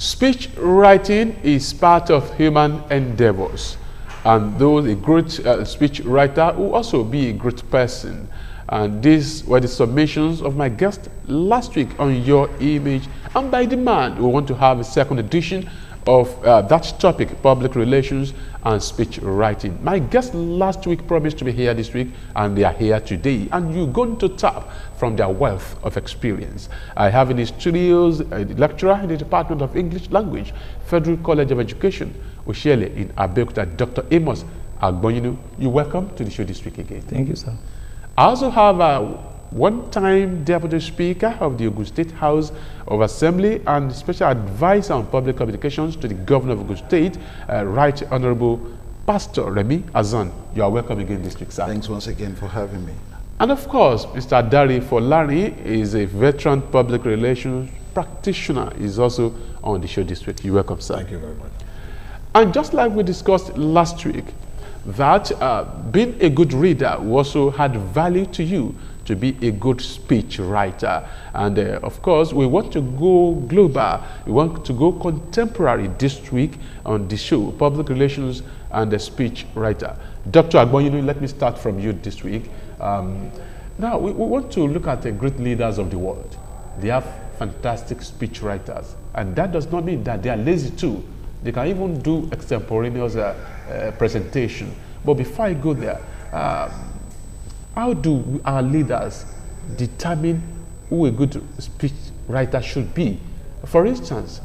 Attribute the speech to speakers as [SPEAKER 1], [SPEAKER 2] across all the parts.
[SPEAKER 1] Speech writing is part of human endeavors, and though a great speech writer will also be a great person. And these were the submissions of my guest last week on Your Image, and by demand we want to have a second edition of that topic, public relations and speech writing. My guest last week promised to be here this week, and they are here today, and you're going to tap from their wealth of experience. I have in the studios a lecturer in the Department of English Language, Federal College of Education, Oshele in Abeokuta, Dr. Amos Agbonyinu. You're welcome to the show this week again.
[SPEAKER 2] Thank you, sir.
[SPEAKER 1] I also have a one-time Deputy Speaker of the Ogun State House of Assembly and Special Advisor on Public Communications to the Governor of Ogun State, Right Honorable Pastor Remi Azan. You are welcome again this week, sir.
[SPEAKER 3] Thanks once again for having me.
[SPEAKER 1] And of course, Mr. Dari Folari is a veteran public relations practitioner. He's also on the show this week. You're welcome, sir.
[SPEAKER 3] Thank you very much.
[SPEAKER 1] And just like we discussed last week, that being a good reader also had value to you to be a good speech writer. And of course, we want to go global. We want to go contemporary this week on the show, public relations and the speech writer. Dr. Agbonyinu, let me start from you this week. Now, we want to look at the great leaders of the world. They have fantastic speech writers, and that does not mean that they are lazy too. They can even do extemporaneous presentation. But before I go there, how do our leaders determine who a good speech writer should be? For instance,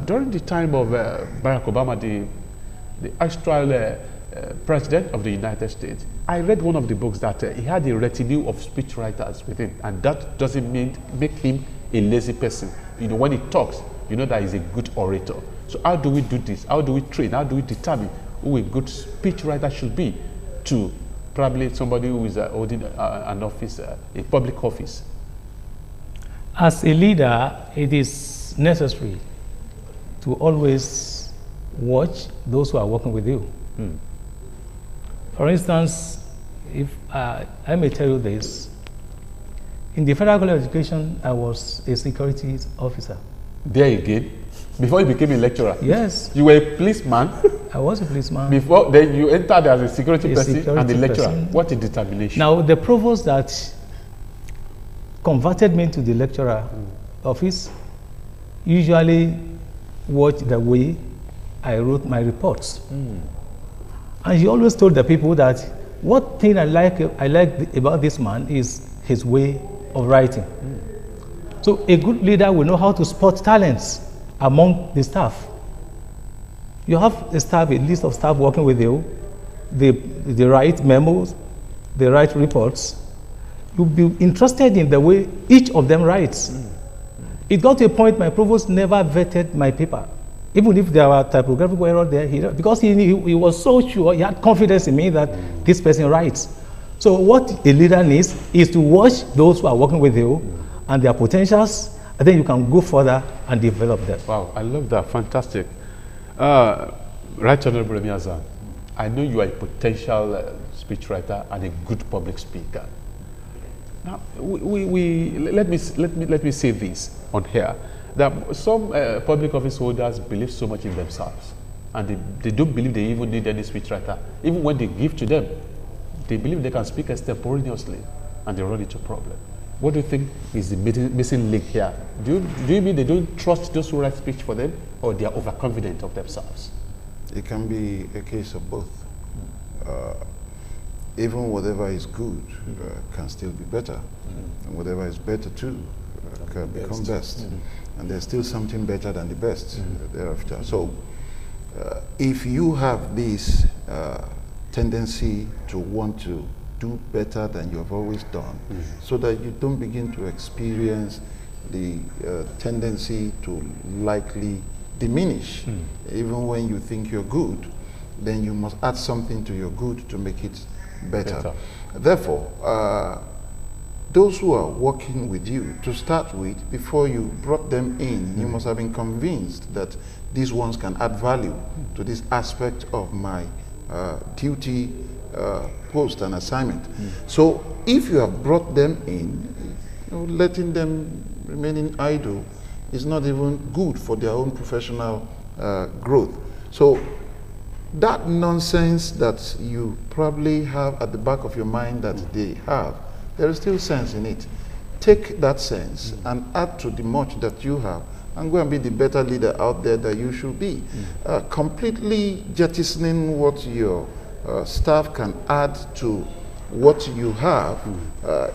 [SPEAKER 1] during the time of Barack Obama, the actual president of the United States, I read one of the books that he had a retinue of speech writers with him, and that doesn't make him a lazy person. You know, when he talks, you know that he's a good orator. So how do we do this? How do we train? How do we determine who a good speech writer should be to probably somebody who is holding an office, a public office?
[SPEAKER 2] As a leader, it is necessary to always watch those who are working with you. For instance, if I may tell you this, in the Federal College of Education, I was a security officer.
[SPEAKER 1] There again? Before you became a lecturer?
[SPEAKER 2] Yes.
[SPEAKER 1] You were a policeman?
[SPEAKER 2] I was a policeman.
[SPEAKER 1] Before, then you entered as a security person and a lecturer. What a determination.
[SPEAKER 2] Now, the provost that converted me to the lecturer office usually watched the way I wrote my reports. And he always told the people that what thing I like about this man is his way of writing. So a good leader will know how to spot talents among the staff. You have a list of staff working with you. They write memos, they write reports. You'll be interested in the way each of them writes. It got to a point my provost never vetted my paper. Even if there were typographical errors there, because he was so sure, he had confidence in me that this person writes. So what a leader needs is to watch those who are working with you and their potentials, and then you can go further and develop them.
[SPEAKER 1] Wow, I love that. Fantastic. Right Honorable Remi Azan, I know you are a potential speechwriter and a good public speaker. Now, let me say this on here, that some public office holders believe so much in themselves, and they don't believe they even need any speechwriter. Even when they give to them, they believe they can speak extemporaneously, and they run into problem. What do you think is the missing link here? Do you mean they don't trust those who write speech for them, or they are overconfident of themselves?
[SPEAKER 3] It can be a case of both. Even whatever is good can still be better, and whatever is better too can become best. And there's still something better than the best thereafter. So if you have this tendency to want to do better than you have always done, so that you don't begin to experience the tendency to likely diminish, even when you think you're good, then you must add something to your good to make it better. Therefore, those who are working with you, to start with, before you brought them in, you must have been convinced that these ones can add value to this aspect of my duty, post and assignment. So if you have brought them in, letting them remain idle is not even good for their own professional growth. So that nonsense that you probably have at the back of your mind that they have, there is still sense in it. Take that sense and add to the much that you have, and go and be the better leader out there that you should be. Completely jettisoning what your staff can add to what you have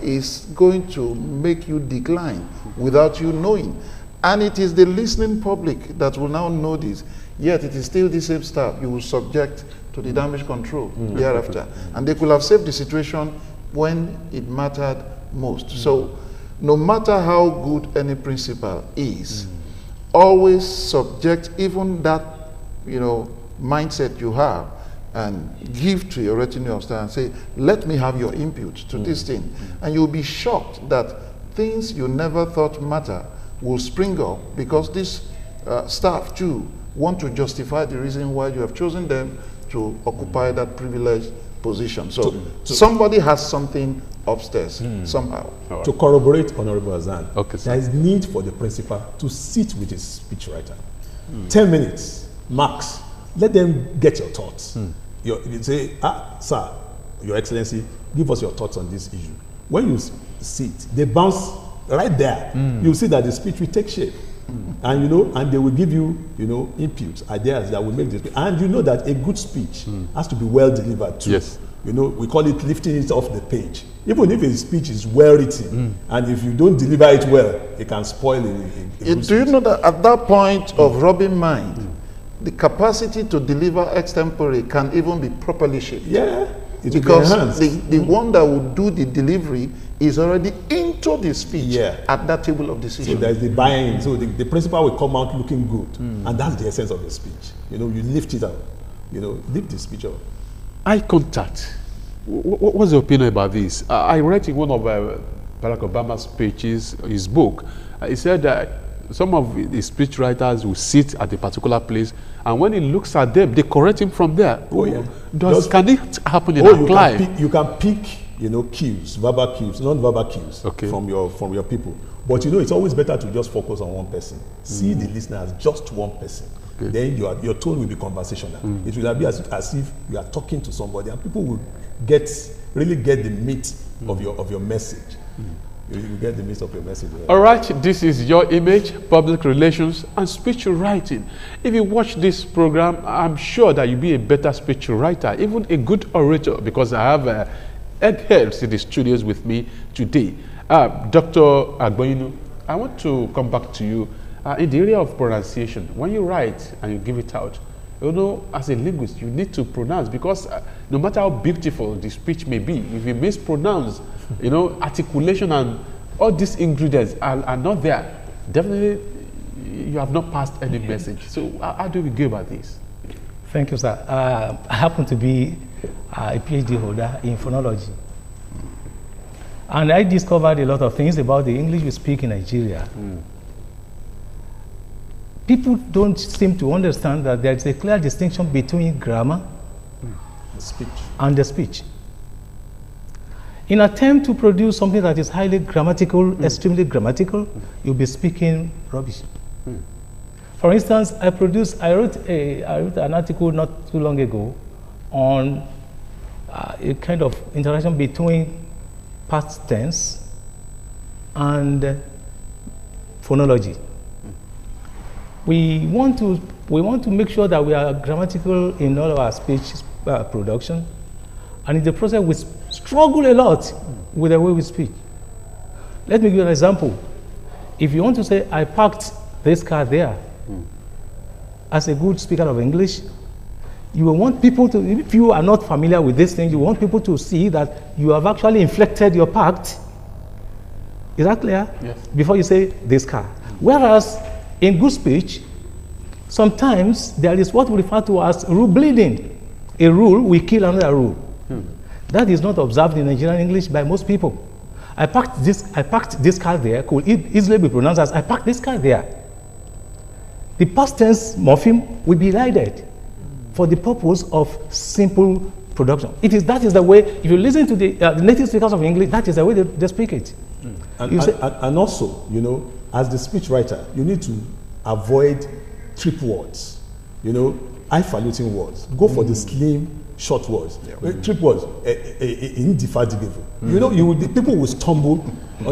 [SPEAKER 3] is going to make you decline without you knowing. And it is the listening public that will now know this, yet it is still the same staff you will subject to the damage control thereafter. And they could have saved the situation when it mattered most. So no matter how good any principal is, always subject even that, mindset you have, and give to your retinue of staff and say, let me have your input to this thing. And you'll be shocked that things you never thought matter will spring up, because this staff too want to justify the reason why you have chosen them to occupy that privileged position. So somebody has something upstairs somehow.
[SPEAKER 4] Right. To corroborate Honorable Azan,
[SPEAKER 1] okay,
[SPEAKER 4] there is need for the principal to sit with his speechwriter. 10 minutes, max. Let them get your thoughts. You say, sir, Your Excellency, give us your thoughts on this issue. When you sit, they bounce right there. You see that the speech will take shape. And and they will give you, inputs, ideas that will make this. And you know that a good speech has to be well delivered too.
[SPEAKER 1] Yes.
[SPEAKER 4] We call it lifting it off the page. Even if a speech is well written, and if you don't deliver it well, it can spoil it.
[SPEAKER 3] Do you know that at that point of rubbing mind, the capacity to deliver extempore can even be properly shaped?
[SPEAKER 4] Yeah.
[SPEAKER 3] Because the one that will do the delivery is already into the speech at that table of decision.
[SPEAKER 4] So there's the buy-in. So the principal will come out looking good. And that's the essence of the speech. You lift it up. Lift the speech up.
[SPEAKER 1] Eye contact. What's your opinion about this? I read in one of Barack Obama's speeches, his book, he said that some of the speech writers will sit at a particular place, and when he looks at them, they correct him from there. Can it happen in our life?
[SPEAKER 4] You can pick, cues, verbal cues, non-verbal cues from your people. But it's always better to just focus on one person. See the listener as just one person. Then your tone will be conversational. It will be as if you are talking to somebody, and people will really get the meat of your message. You get the meat of your message.
[SPEAKER 1] All right, this is Your Image, Public Relations, and Speech Writing. If you watch this program, I'm sure that you'll be a better speech writer, even a good orator, because I have eggheads in the studios with me today. Dr. Agboyinu, I want to come back to you. In the area of pronunciation, when you write and you give it out, as a linguist, you need to pronounce, because no matter how beautiful the speech may be, if you mispronounce, articulation and all these ingredients are not there, definitely you have not passed any message. So how do we go about this?
[SPEAKER 2] Thank you, sir. I happen to be a PhD holder in phonology. And I discovered a lot of things about the English we speak in Nigeria. People don't seem to understand that there is a clear distinction between grammar and the speech. In an attempt to produce something that is highly grammatical, extremely grammatical, you'll be speaking rubbish. For instance, I wrote an article not too long ago on a kind of interaction between past tense and phonology. We want to make sure that we are grammatical in all of our speech production, and in the process we struggle a lot with the way we speak. Let me give you an example. If you want to say, I parked this car there, as a good speaker of English, you will want people to, if you are not familiar with this thing, you want people to see that you have actually inflected your parked. Is that clear?
[SPEAKER 1] Yes.
[SPEAKER 2] Before you say this car. Whereas in good speech, sometimes there is what we refer to as rule bleeding. A rule will kill another rule. That is not observed in Nigerian English by most people. I parked this car there could easily be pronounced as I parked this car there. The past tense morpheme will be elided for the purpose of simple production. That is the way, if you listen to the native speakers of English, that is the way they speak it.
[SPEAKER 4] And also, you know, as the speechwriter, you need to avoid trip words, you know, highfalutin words. Go for the slim, short words. Trip words, indefatigable. You know, people will stumble.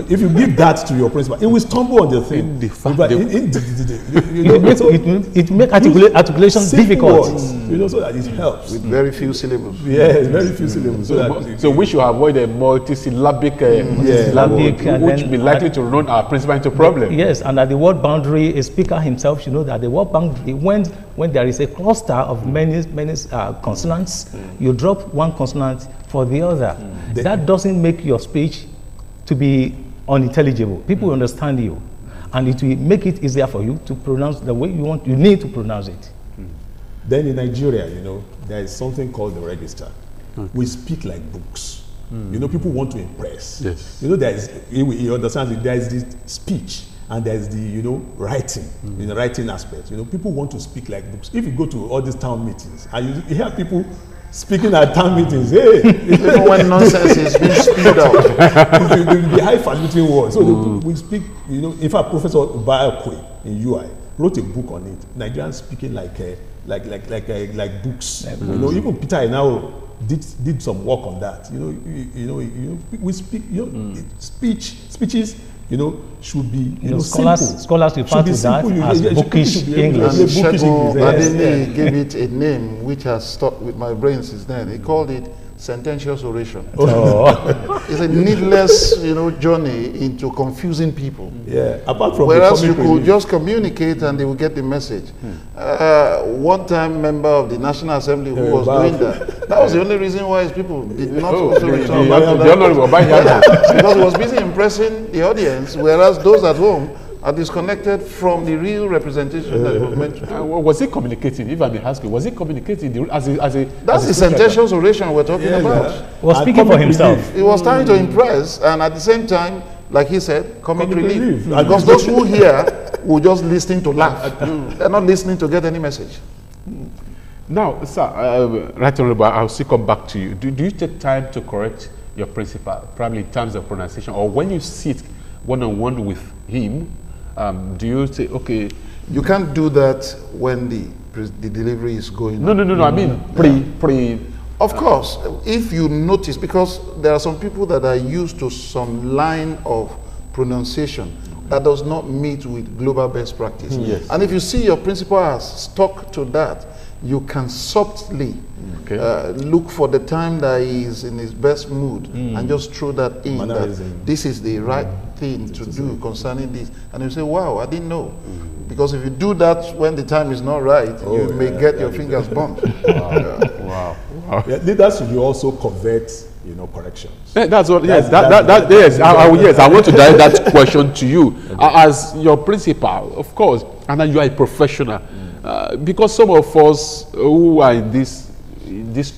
[SPEAKER 4] If you give that to your principal, it will stumble on the thing.
[SPEAKER 2] It make articulation difficult.
[SPEAKER 4] Words, you know, so that it helps.
[SPEAKER 3] With very few syllables.
[SPEAKER 4] Yeah, very few syllables.
[SPEAKER 1] So we should avoid a multisyllabic, which will be likely to run our principal into problem.
[SPEAKER 2] Yes, and at the word boundary, a speaker himself should know that the word boundary, when there is a cluster of many consonants, you drop one consonant for the other. That doesn't make your speech to be unintelligible. People understand you, and it will make it easier for you to pronounce the way you need to pronounce it.
[SPEAKER 4] Then in Nigeria, you know, there is something called the register. We speak like books. You know, people want to impress.
[SPEAKER 1] Yes.
[SPEAKER 4] You know, you understand that there is this speech and there is the, you know, writing, in the writing aspect. You know, people want to speak like books. If you go to all these town meetings and you hear people speaking at town meetings, hey,
[SPEAKER 3] even when nonsense is being spewed out,
[SPEAKER 4] the highfalutin words. So we speak, you know. In fact, Professor Ubayakwe in UI wrote a book on it. Nigerians speaking like books. You know, even Peter Enao did some work on that. You know, we speak. You know, speeches. You know, should be
[SPEAKER 2] scholars refer to that as bookish English.
[SPEAKER 3] Adeni gave it a name which has stuck with my brain since then. He called it sententious oration. It's a needless, you know, journey into confusing people.
[SPEAKER 4] Yeah. Apart from
[SPEAKER 3] whereas you could just communicate and they will get the message. One time member of the National Assembly who was doing that was the only reason why his people did not also return back to that. Because he was busy impressing the audience, whereas those at home are disconnected from the real representation that was meant to do.
[SPEAKER 1] Was he communicating, if I may ask you, was he communicating as a
[SPEAKER 3] That's the sententious oration we're talking about.
[SPEAKER 2] He was speaking for himself.
[SPEAKER 3] He was trying to impress, and at the same time, like he said, comic relief. Because those who hear will just listening to laugh. They're not listening to get any message.
[SPEAKER 1] Now, sir, Right Honorable, I'll still come back to you. Do you take time to correct your principal, probably in terms of pronunciation, or when you sit one-on-one with him, do you say, okay?
[SPEAKER 3] You can't do that when the delivery is going on.
[SPEAKER 1] No. I mean, pre.
[SPEAKER 3] Of course, if you notice, because there are some people that are used to some line of pronunciation that does not meet with global best practice.
[SPEAKER 1] Yes.
[SPEAKER 3] And if you see your principal has stuck to that, you can subtly look for the time that he is in his best mood and just throw that in. That this is the right thing to do concerning this. And you say, wow, I didn't know. Because if you do that when the time is not right, you may get your fingers bumped.
[SPEAKER 1] Wow.
[SPEAKER 4] Leaders should also convert, you know, corrections.
[SPEAKER 1] That's what. Yes, yes. I want to direct that question to you as your principal, of course, and then you are a professional. Because some of us who are in this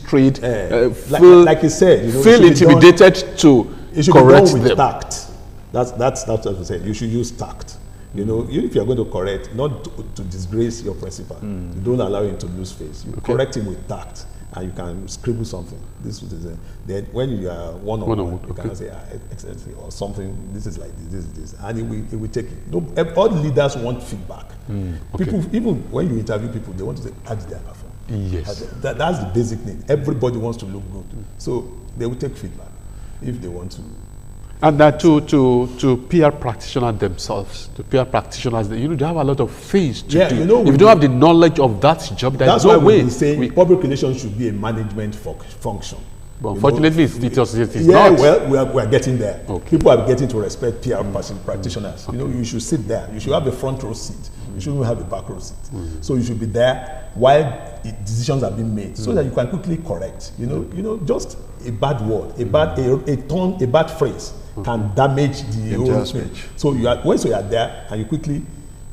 [SPEAKER 1] trade feel,
[SPEAKER 4] like you said, you know,
[SPEAKER 1] feel intimidated to correct them.
[SPEAKER 4] Tact. That's what I said. You should use tact. You know, if you're going to correct, not to disgrace your principal, you don't allow him to lose face. You correct him with tact, and you can scribble something. This is then when you are one-on-one, you can say, Excellency, or something. This is like this, and it will take it. No, all leaders want feedback. People, even when you interview people, they want to say, how did they perform?
[SPEAKER 1] Yes.
[SPEAKER 4] That's the basic need. Everybody wants to look good, so they will take feedback if they want to.
[SPEAKER 1] And that to PR practitioners themselves, to PR practitioners, they have a lot of things to do.
[SPEAKER 4] You know,
[SPEAKER 1] if you don't have the knowledge of that job, there's no way.
[SPEAKER 4] That's why we say public relations should be a management function.
[SPEAKER 1] But unfortunately, it is
[SPEAKER 4] not.
[SPEAKER 1] Well,
[SPEAKER 4] we are getting there.
[SPEAKER 1] Okay.
[SPEAKER 4] People are getting to respect PR practitioners. You know, you should sit there. You should have a front row seat. You shouldn't have a back row seat. So you should be there while decisions are being made, so that you can quickly correct. You know, just a bad word, a bad phrase can damage the whole speech. So once you are there and you quickly,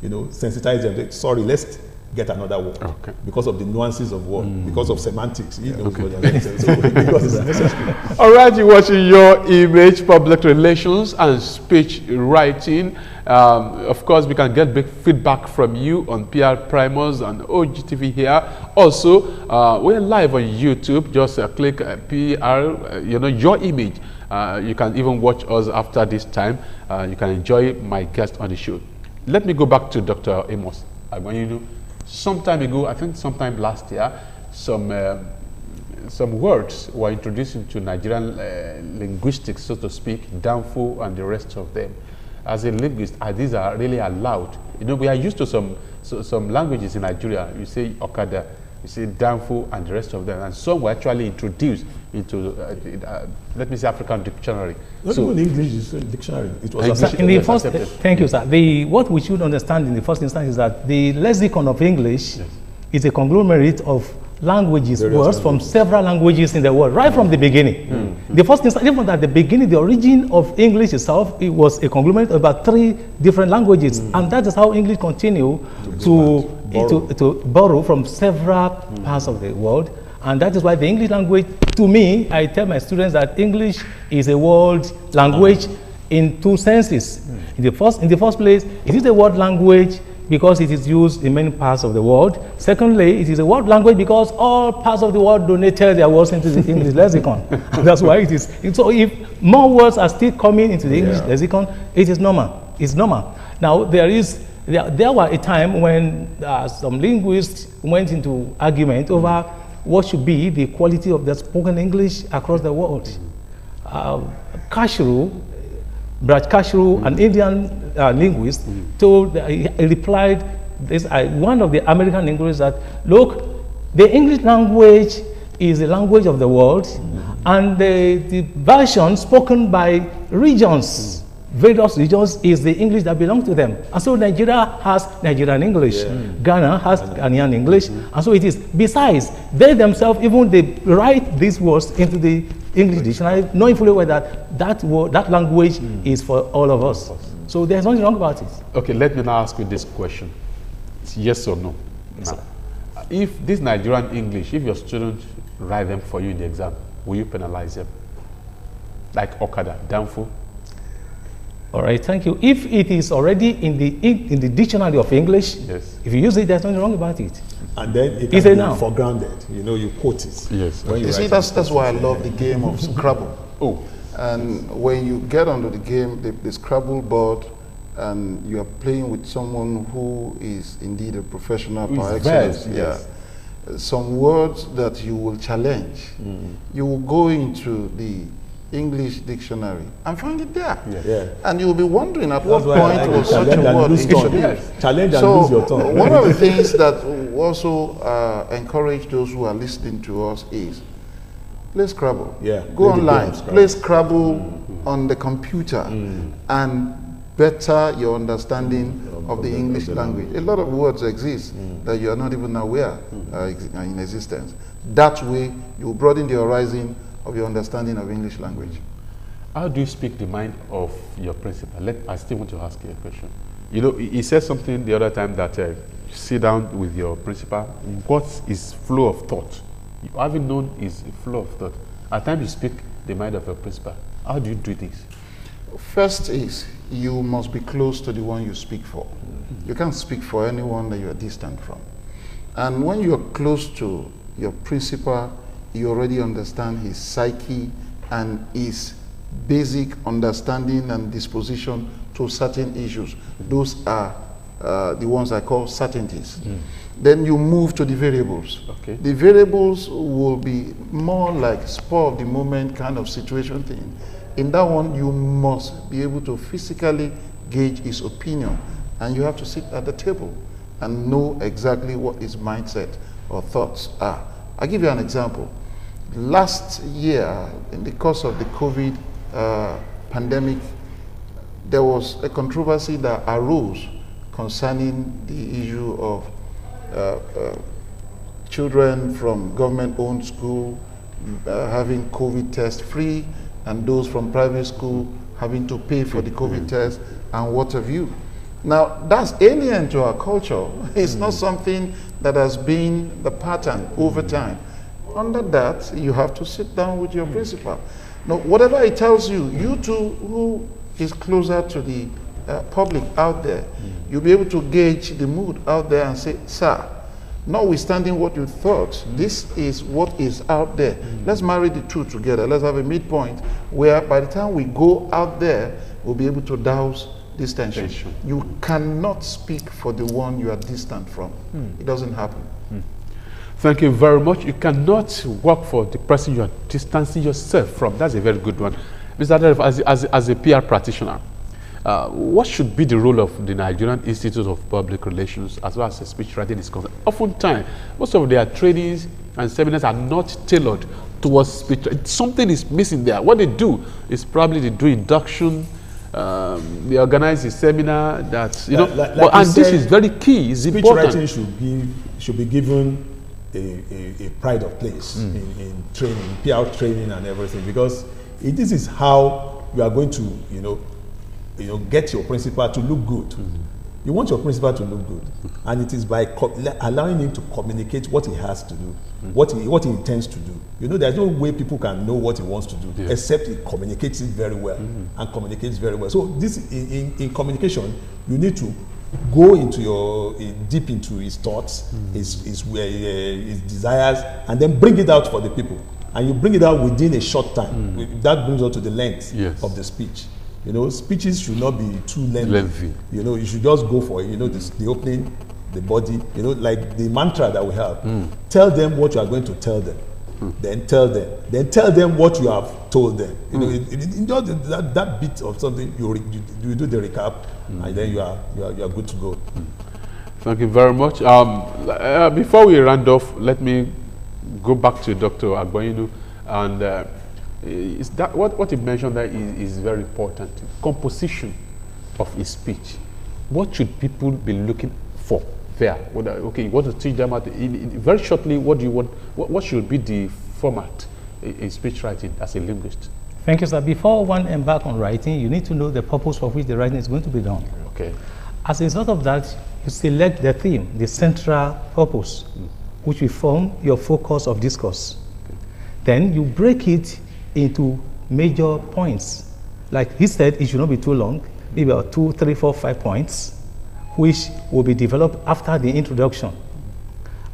[SPEAKER 4] sensitize them. Sorry, let's get another word because of the nuances of word, because of semantics. Because it's necessary.
[SPEAKER 1] All right, you're watching Your Image, Public Relations and Speech Writing. Of course, we can get big feedback from you on Pr-Primus and OGTV here. Also, we're live on YouTube. Just click PR, Your Image, You can even watch us after this time. You can enjoy my guest on the show. Let me go back to Dr. Amos Agbanyilu. Some time ago, I think sometime last year, some words were introduced into Nigerian linguistics, so to speak, Danfo and the rest of them. As a linguist, these are really allowed. You know, we are used to some languages in Nigeria. You say Okada, you say Danfo and the rest of them, and some were actually introduced into, let me say, African dictionary.
[SPEAKER 4] Not even English dictionary. It was
[SPEAKER 2] in the first, thank you, sir. What we should understand in the first instance is that the lexicon of English is a conglomerate of languages, words from several languages in the world, right from the beginning. The first instance, even at the beginning, the origin of English itself, it was a conglomerate of about 3 different languages, and that is how English continued to borrow from several parts of the world. And that is why the English language, to me, I tell my students that English is a world language in 2 senses. In the first place, it is a world language because it is used in many parts of the world. Secondly, it is a world language because all parts of the world donated their words into the English lexicon. That's why it is. So if more words are still coming into the English lexicon, it is normal. It's normal. Now, there was a time when some linguists went into argument over what should be the quality of the spoken English across the world. Braj Kashru, an Indian linguist, he replied, one of the American linguists, that, look, the English language is the language of the world, and the version spoken by regions, various regions, is the English that belongs to them. And so Nigeria has Nigerian English, Ghana has Ghanaian English, and so it is. Besides, they themselves, even they write these words into the English dictionary, knowing fully well that language is for all of us. So there's nothing wrong about it.
[SPEAKER 1] Okay, let me now ask you this question. It's yes or no. Now, if this Nigerian English, if your students write them for you in the exam, will you penalize them? Like Okada, Danfo?
[SPEAKER 2] All right, thank you. If it is already in the dictionary of English, if you use it, there's nothing wrong about it.
[SPEAKER 4] And then it can be for granted. You know, you quote it.
[SPEAKER 1] Yes.
[SPEAKER 3] You see, that's why I love the game of Scrabble. And when you get onto the game, the Scrabble board, and you are playing with someone who is indeed a professional par excellence. Some words that you will challenge, you will go into the English dictionary and find it there. And you will be wondering at what point was such a word introduced.
[SPEAKER 4] Challenge and lose your tongue.
[SPEAKER 3] One of the things that also encourage those who are listening to us is play Scrabble. Go online, play Scrabble on the computer, and better your understanding of the English language. A lot of words exist that you are not even aware in existence. That way, you broaden the horizon of your understanding of English language.
[SPEAKER 1] How do you speak the mind of your principal? I still want to ask you a question. You know, he said something the other time that you sit down with your principal. What is flow of thought? You haven't known is flow of thought. At times you speak the mind of your principal. How do you do this?
[SPEAKER 3] First is you must be close to the one you speak for. You can't speak for anyone that you are distant from. And when you are close to your principal, you already understand his psyche and his basic understanding and disposition to certain issues. Those are the ones I call certainties. Then you move to the variables. The variables will be more like spur of the moment kind of situation thing. In that one, you must be able to physically gauge his opinion, and you have to sit at the table and know exactly what his mindset or thoughts are. I'll give you an example. Last year, in the course of the COVID pandemic, there was a controversy that arose concerning the issue of children from government-owned school having COVID test free, and those from private school having to pay for the COVID test and what have you. Now, that's alien to our culture. It's not something that has been the pattern over time. Under that, you have to sit down with your principal. Now, whatever he tells you, you too, who is closer to the public out there, you'll be able to gauge the mood out there and say, sir, notwithstanding what you thought, this is what is out there. Let's marry the two together. Let's have a midpoint where by the time we go out there, we'll be able to douse this tension. You cannot speak for the one you are distant from. It doesn't happen.
[SPEAKER 1] Thank you very much. You cannot work for the person you are distancing yourself from. That's a very good one. Mr. Adelef, as a PR practitioner, what should be the role of the Nigerian Institute of Public Relations as well as a speech writing is concerned? Oftentimes, most of their trainings and seminars are not tailored towards speech. Something is missing there. What they do is probably they do induction, they organize a seminar that, you know, and this is very key, it's
[SPEAKER 4] speech
[SPEAKER 1] important.
[SPEAKER 4] writing should be given a pride of place in training, PR training and everything, because this is how you are going to, you know, get your principal to look good. You want your principal to look good, and it is by allowing him to communicate what he has to do, what he intends to do. You know, there's no way people can know what he wants to do except he communicates it very well and communicates very well. So this in communication, you need to go into deep into his thoughts, his desires, and then bring it out for the people. And you bring it out within a short time. That brings us to the length of the speech. You know, speeches should not be too lengthy. You know, you should just go for it. You know, the opening, the body. You know, like the mantra that we have. Tell them what you are going to tell them. Then tell them. Then tell them what you have told them. You know, in just that bit of something, you do the recap, and then you are good to go.
[SPEAKER 1] Thank you very much. Before we round off, let me go back to Dr. Agbayinu, and is that what you mentioned there is very important. Composition of his speech. What should people be looking for there? Okay, you want to teach them very shortly. What do you want? What should be the format in speech writing as a linguist?
[SPEAKER 2] Thank you, sir. Before one embark on writing, you need to know the purpose for which the writing is going to be done.
[SPEAKER 1] Okay.
[SPEAKER 2] As a result of that, you select the theme, the central purpose, which will form your focus of discourse. Okay. Then you break it into major points. Like he said, it should not be too long, maybe about 2, 3, 4, 5 points, which will be developed after the introduction.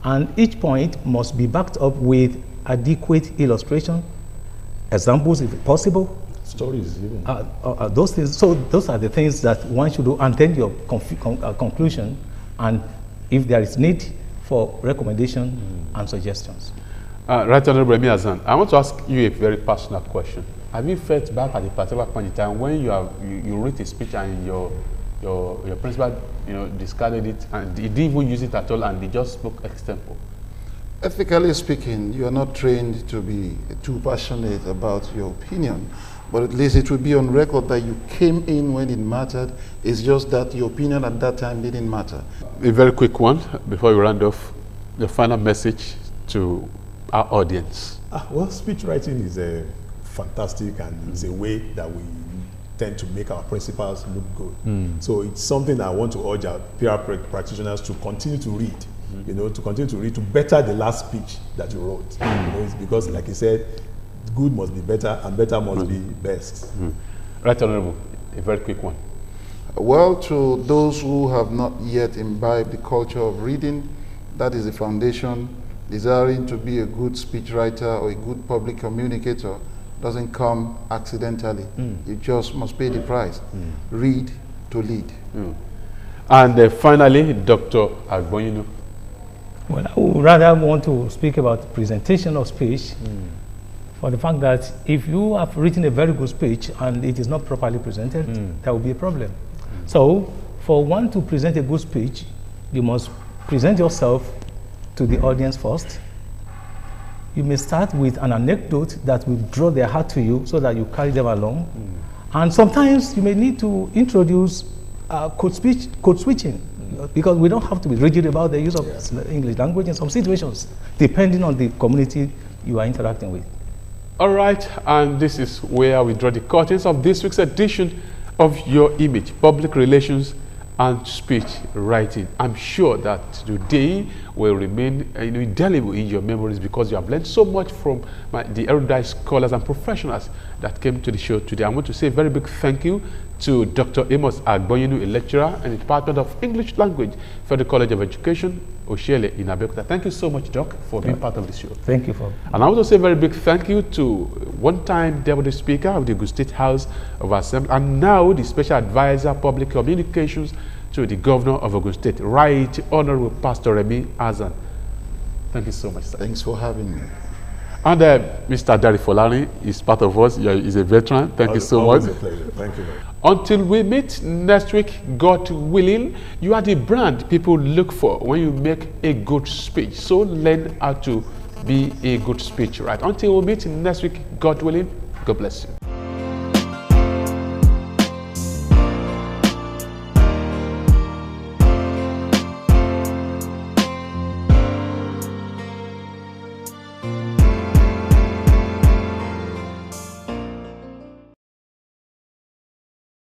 [SPEAKER 2] And each point must be backed up with adequate illustration, examples if possible.
[SPEAKER 4] Stories even.
[SPEAKER 2] Those things, so those are the things that one should do, and then your conclusion, and if there is need for recommendation and suggestions.
[SPEAKER 1] Right Honorable Remi Azan, I want to ask you a very personal question. Have you felt back at a particular point in time when you wrote a speech and your principal, you know, discarded it and he didn't even use it at all and they just spoke extempo?
[SPEAKER 3] Ethically speaking, you are not trained to be too passionate about your opinion, but at least it will be on record that you came in when it mattered. It's just that your opinion at that time didn't matter.
[SPEAKER 1] A very quick one before we round off. The final message to our audience.
[SPEAKER 4] Well, speech writing is fantastic, and it's a way that we tend to make our principals look good. So it's something I want to urge our PR practitioners to continue to read. You know, to continue to read, to better the last speech that you wrote. You know, it's because, like you said, good must be better and better must be best.
[SPEAKER 1] Right, Honorable, a very quick one.
[SPEAKER 3] Well, to those who have not yet imbibed the culture of reading, that is the foundation. Desiring to be a good speechwriter or a good public communicator doesn't come accidentally. You just must pay the price. Read to lead.
[SPEAKER 1] And finally, Dr. Agbayinu.
[SPEAKER 2] Well, I would rather want to speak about presentation of speech for the fact that if you have written a very good speech and it is not properly presented, there will be a problem. So, for one to present a good speech, you must present yourself to the audience first. You may start with an anecdote that will draw their heart to you so that you carry them along. And sometimes you may need to introduce code switching, because we don't have to be rigid about the use of English language in some situations, depending on the community you are interacting with.
[SPEAKER 1] All right, and this is where we draw the curtains of this week's edition of Your Image, Public Relations and Speech Writing. I'm sure that today will remain indelible in your memories because you have learned so much from the erudite scholars and professionals that came to the show today. I want to say a very big thank you to Dr. Amos Agboyinu, a lecturer in the Department of English Language, Federal College of Education, Oshele in Abeokuta. Thank you so much, Doc, for being part of the show.
[SPEAKER 2] Thank you for.
[SPEAKER 1] And I want to say a very big thank you to one-time Deputy Speaker of the Ogun State House of Assembly, and now the Special Advisor, Public Communications to the Governor of Ogun State, Right Honorable Pastor Remi Azan. Thank you so much, sir.
[SPEAKER 3] Thanks for having me.
[SPEAKER 1] And Mr. Dari Folani is part of us. He's a veteran. Thank you so much.
[SPEAKER 4] Always a pleasure. Thank you very much.
[SPEAKER 1] Until we meet next week, God willing, you are the brand people look for when you make a good speech. So learn how to be a good speech, right? Until we meet next week, God willing, God bless you.